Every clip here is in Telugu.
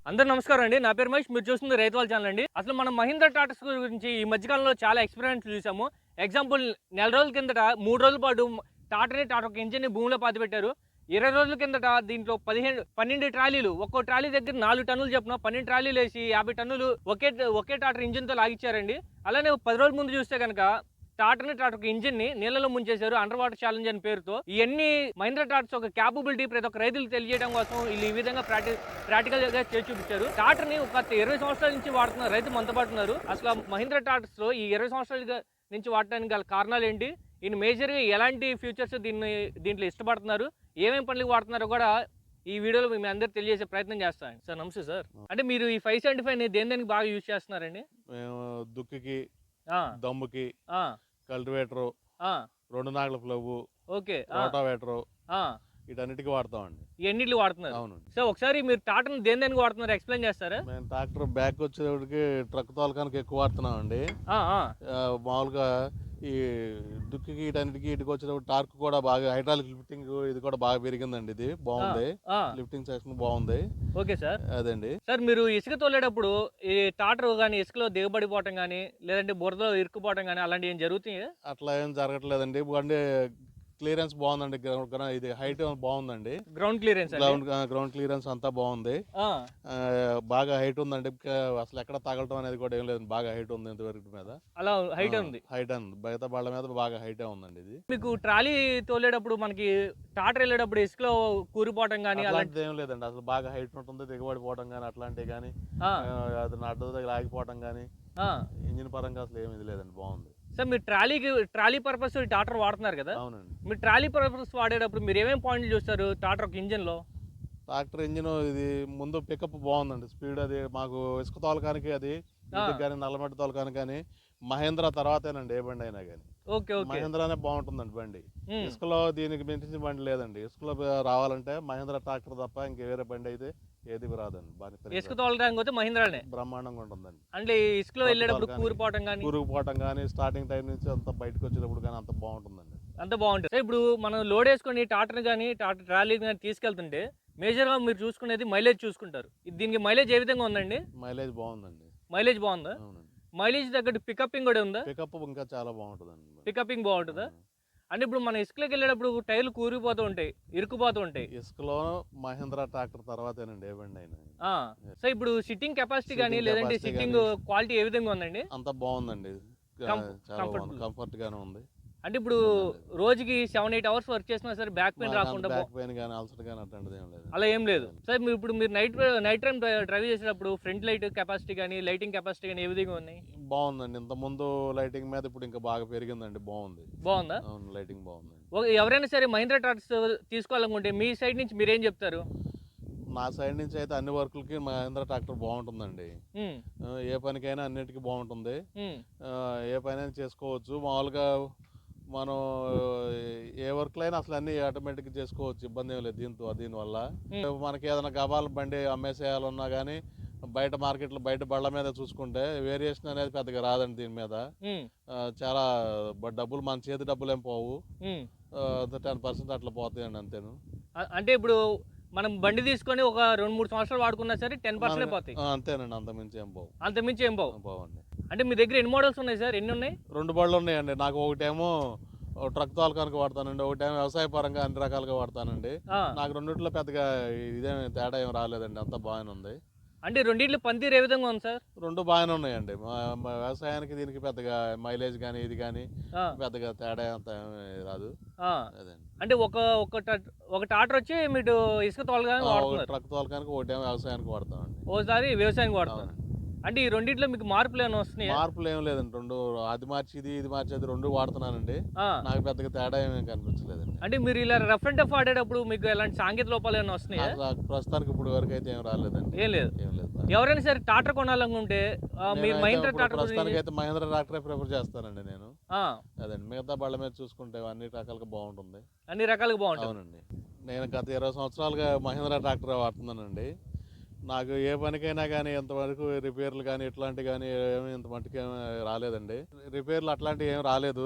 అందరూ నమస్కారం అండి. నా పేరు మహేష్. మీరు చూస్తుంది రైతువాళ్ళ ఛానల్ అండి. అసలు మనం మహీంద్రా టాటాస్ గురించి ఈ మధ్య కాలంలో చాలా ఎక్స్‌పెరిమెంట్స్ చూసాము. ఎగ్జాంపుల్ నెల రోజుల కిందట 3 రోజుల పాటు టాటా ఒక ఇంజిన్‌ని భూమిలో పాతిపెట్టారు. 20 రోజుల కిందట దీంట్లో 12 ట్రాలీలు, ఒక్కో ట్రాలీ దగ్గర 4 టన్నులు చొప్పున 12 ట్రాలీలేసి 50 టన్నులు ఒకే టాటా ఇంజిన్‌తో లాగిచ్చారండి. అలానే 10 రోజుల ముందు చూస్తే గనక టాటా ఒక ఇంజిన్‌ని నీళ్ళలో ముంచేశారు. అండర్ వాటర్ ఛాలెంజ్ అని పేరుతో. ఇయన్నీ మహీంద్రా టాటాస్ ఒక కేపబిలిటీ ప్రతి ఒక్క రైతులకు తెలియజేయడం కోసం వీళ్ళు ఈ విధంగా ప్రాక్టికల్‌గా చేసి చూపించారు. టాటాని ఒక 20 సంవత్సరాల నుంచి వాడుతున్న రైతు మనతో పాటు ఉన్నారు. అసలు మహీంద్రా టాటాస్‌లో ఈ 20 సంవత్సరాలుగా నుంచి వాడటానికి గల కారణాలేంటి? ఈయన మేజర్‌గా ఎలాంటి ఫీచర్స్ దీంట్లో ఇష్టపడుతున్నారు? ఏమేం పనులకు వాడుతున్నారో కూడా ఈ వీడియోలో మీ అందరికి తెలియజేసే ప్రయత్నం చేస్తాను. సార్ నమస్తే సార్. అంటే మీరు ఈ 575ని దేనికి బాగా యూజ్ చేస్తున్నారండి? మేము దుక్కికి, ఆ! దమ్ముకి, ఆ! కల్టివేటరు, ఆ! 2 నాగల ప్లవ్వు, ఓకే. ఆ! రోటావేటరు ఆ! వీటన్నిటికి వాడతామండి. ఇయన్నిటికి వాడుతున్నారు. అవునండి. సో, ఒకసారి మీరు టాటాని దేనికి వాడుతున్నారో ఎక్స్‌ప్లెయిన్ చేస్తారా? మేము ట్రాక్టర్ బ్యాక్ వచ్చేటప్పటికి ట్రక్ తోలకానికి ఎక్కువ వాడుతున్నామండి. ఆ! ఆ! మామూలుగా ఈ దుక్కికి వీటన్నిటికి వీటికి వచ్చేటప్పుడు టార్క్ కూడా బాగా హైడ్రాలిక్ లిఫ్టింగ్ ఇది కూడా బాగా పెరిగిందండి. ఇది ఆ! బాగుంది. ఆ! లిఫ్టింగ్ సెక్షన్ బాగుంది. Okay sir. అదండి. సార్ మీరు ఇసుక తోలేటప్పుడు ఈ టాటర్ గాని ఇసుకలో దిగబడిపోవటం గాని, లేదంటే బురదలో ఇరుక్కుపోవటం గాని అలాంటివి ఏం జరుగుతాయా? అట్లా ఏం జరగట్లేదండి. బండి క్లియరెన్స్ బాగుందండి. ఇది హైట్ బాగుందండి. గ్రౌండ్ క్లియరెన్స్ అండి? గ్రౌండ్ క్లియరెన్స్ అంతా బాగుంది. ఆ! బాగా హైట్ ఉందండి. అసలు ఎక్కడ తగలటం అనేది కూడా ఏం లేదు. బాగా హైట్ ఉంది ఇంతవరకు మీద. అలా హైట్ ఉంది. హైట్ ఉంది. మిగతా బళ్ళ మీద బాగా హైటే ఉందండి ఇది. మీకు ట్రాలీ తోలేటప్పుడు మనకి టాటర్ ఎళ్ళేటప్పుడు ఇసుకలో కూరుకుపోవటం గాని అలాంటి అట్లాంటిది ఏం లేదండి. అసలు బాగా హైట్ ఉంటుంది. దిగబడిపోవడం కానీ అట్లాంటివి కానీ ఆ! అది అడ్డు దగ్గర ఆగిపోవడం కానీ ఆ! ఇంజిన్ పరంగా అసలు ఏమి ఇది లేదండి. బాగుంది. సార్ మీరు ట్రాలీ పర్పస్ టాటర్ వాడుతున్నారు కదా! అవునండి. మీరు ట్రాలీ పర్పస్ వాడేటప్పుడు మీరు ఏమేం పాయింట్లు చూస్తారు టాటర్ ఒక ఇంజిన్‌లో? ట్రాక్టర్ ఇంజిన్ ఇది ముందు పికప్ బాగుందండి. స్పీడ్ అది మాకు ఇసుక తోలకానికి అది ఆ! వీటికి కానీ నల్లమట్టి తోలకానికి కానీ మహేంద్ర తర్వాతేనండి ఏ బండి అయినా కానీ. ఓకే. ఓకే. మహేంద్రానే బాగుంటుందండి బండి. హ్మ్. ఇసుకలో దీనికి మించిన బండి లేదండి. ఇసుకలో రావాలంటే మహేంద్ర ట్రాక్టర్ తప్ప ఇంక వేరే బండి అయితే ఏది రాదండి. ఇసుక తోలడానికి పోతే మహీంద్రానే. బ్రహ్మాండంగా ఉంటుందండి. అంటే ఇసుకలో ట్రక్ ఎళ్ళేటప్పుడు తోలకానికి కూరుకుపోవటం గాని కూరుకుపోవటం కానీ స్టార్టింగ్ టైం నుంచి అంత బయటకు వచ్చేటప్పుడు కానీ అంత బాగుంటుందండి. అంతా బావుంటది. సార్ ఇప్పుడు మనం లోడేసుకొని టాటర్‌ని గాని, ట్రాలీని గాని తీసుకెళ్తుంటే మేజర్‌గా మీరు చూసుకునేది మైలేజ్ చూసుకుంటారు. దీనికి మైలేజ్ ఏ విధంగా ఉందండి? మైలేజ్ బాగుందండి. మైలేజ్ బావుందా? అవునండి. మైలేజ్ తగ్గట్టు పికప్పింగ్ కూడా ఉందా? పికప్ ఇంకా చాలా బాగుంటుందండి. పికప్పింగ్ బావుంటదా? అవును. అంటే ఇప్పుడు మనం ఇసుకలోకెళ్ళేటప్పుడు టైర్లు కూరుకుపోతూ ఉంటాయి, ఇరుక్కుపోతూ ఉంటాయి. ఇసుకలో మహేంద్ర ట్రాక్టర్ తర్వాతేనండి ఏ బండి అయినా. ఆ! సో ఇప్పుడు సిట్టింగ్ కెపాసిటీ గాని, సీటింగ్ లేదంటే కెపాసిటీ సిట్టింగ్ కానీ క్వాలిటీ ఏ విధంగా ఉందండి? అంతా బాగుందండి. చాలా బాగుంది. కంఫర్టబుల్. కంఫర్ట్గానే ఉంది. అంటే ఇప్పుడు ఇబ్బంది లేదు. రోజుకి 7, 8 అవర్స్ వర్క్ చేసినా సరే బ్యాక్ పెయిన్ మాకు అంత రాకుండా బ్యాక్ పెయిన్ కానీ అల్సర్ కానీ అట్లాంటిది ఏం లేదు. అలా ఏం లేదు. సార్ మీరు నైట్ టైమ్ డ్రైవ్ చేసేటప్పుడు ఫ్రంట్ లైట్ కెపాసిటీ గాని, లైటింగ్ కెపాసిటీ గాని ఏ విధంగా ఉన్నాయి? బాగుందండి. ఇంతకుముందు లైటింగ్ మీద ఇప్పుడు ఇంకా బాగా పెరిగిందండి. బాగుంది. బావుందా? అవును. లైటింగ్ బాగుందండి. ఎవరైనా సరే మహీంద్రా టాటాస్ తీసుకోవాలనుకుంటే మీ సైడ్ నుంచి మీరేం చెప్తారు? నా సైడ్ నుంచి అయితే అన్ని వర్కులకి మహేంద్ర ట్రాక్టర్ బాగుంటుందండి. హ్మ్. ఏ పనికైనా అన్నిటికీ బాగుంటుంది. హ్మ్. ఏ పనైనా చేసుకోవచ్చు. మామూలుగా మనం ఏ వర్క్‌లో అయినా అసలు అన్నీ ఆటోమేటిక్‌గా చేసుకోవచ్చు. ఇబ్బంది ఏం లేదు దీనివల్ల. హ్మ్. మనకి ఏదైనా గబాల బండి అమ్మేసేయాలన్నా గానీ బయట మార్కెట్‌లో బయట బళ్ళ మీద చూసుకుంటే వేరియేషన్ అనేది పెద్దగా రాదండి దీని మీద. హ్మ్. చాలా డబ్బులు మన చేతి డబ్బులేం పోవు. హ్మ్. 10% అట్లా పోతాయండి అంతేను. అంటే ఇప్పుడు మనం బండి తీసుకొని ఒక 2, 3 సంవత్సరాలు వాడుకున్నా సరే 10% పోతాయి. అంతేనండి. అంతకుమించి ఏం పోవు. అంతకుమించి ఏం పోవు. పోవండి. అంటే మీ దగ్గర ఎన్ని మోడల్స్ ఉన్నాయి సార్? ఎన్నున్నాయి? 2 బళ్ళున్నాయండి. నాకు ఒకటేమో ట్రక్ తోలకానికి వాడతానండి. ఒకటేమో వ్యవసాయ పరంగా అన్ని రకాలుగా వాడతానండి. ఆ! నాకు రెండిట్లో పెద్దగా ఇదేం తేడా ఏం రాలేదండి. అంతా బాగానే ఉంది. అంటే రెండిట్లో పనితీరు ఏ విధంగా ఉంది సార్? 2 బాగానే ఉన్నాయండి. మా మా వ్యవసాయానికి దీనికి పెద్దగా మైలేజ్ గానీ, ఇది గానీ ఆ! పెద్దగా తేడా అంత ఏమీ రాదు. ఆ! అదండి. అంటే ఒక టాటర్ వచ్చి మీరు ఇసుక తోలడానికి ఒక వాడుతున్నారు. ట్రక్ తోలకానికి, ఒకటేమో వ్యవసాయానికి వాడతామండి. ఓసారి వ్యవసాయానికి వాడుతున్నారు. అవునండి. అంటే ఈ రెండిట్లో మీకు మార్పులేమైనా వస్తున్నాయా? మార్పులేం లేదండి. 2 అది మార్చి ఇది మార్చి అది 2 వాడుతున్నానండి. ఆ! నాకు పెద్దగా తేడా ఏమీ కనిపించలేదండి. అంటే మీరు ఇలా రఫ్ అండ్ టఫ్ ఆడేటప్పుడు మీకు ఎలాంటి సాంకేతిక లోపాలు ఏమైనా వస్తున్నాయా? నాకు ప్రస్తుతానికి ఇప్పుడు వరకు అయితే ఏం రాలేదండి. ఏం లేదు. ఏం లేదు. ఎవరైనా సరే టాటర్ కొనాలనుకుంటే మీరు నేనైతే మహీంద్రా ఇప్పుడు టాటర్ గురించి ప్రస్తుతానికైతే మహేంద్ర ట్రాక్టరే ప్రిఫర్ చేస్తానండి నేను. ఆ! అదండి. మిగతా బళ్ళ మీద చూసుకుంటే అన్ని రకాలుగా బాగుంటుంది. అన్ని రకాలుగా బావుంటది. అవునండి. నేను గత 20 సంవత్సరాలుగా మహేంద్ర ట్రాక్టరే వాడుతున్నానండి. నాకు ఏ పనికైనా కానీ ఇంతవరకు రిపేర్లు కానీ ఇట్లాంటివి కానీ ఏమి ఇంత మట్టుకేమి రాలేదండి. రిపేర్లు అట్లాంటివి ఏమి రాలేదు.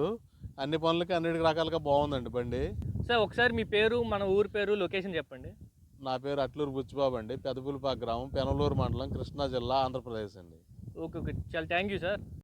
అన్ని పనులకి అన్నిటి రకాలుగా బాగుందండి బండి. సార్ ఒకసారి మీ పేరు, మన ఊరి పేరు, లొకేషన్ చెప్పండి. నా పేరు అట్లూరు బుచ్చిబాబు అండి, పెదపులిపాక గ్రామం, పెనలూరు మండలం, కృష్ణా జిల్లా, ఆంధ్రప్రదేశ్ అండి. ఓకే ఓకే, చాలా థ్యాంక్ యూ సార్.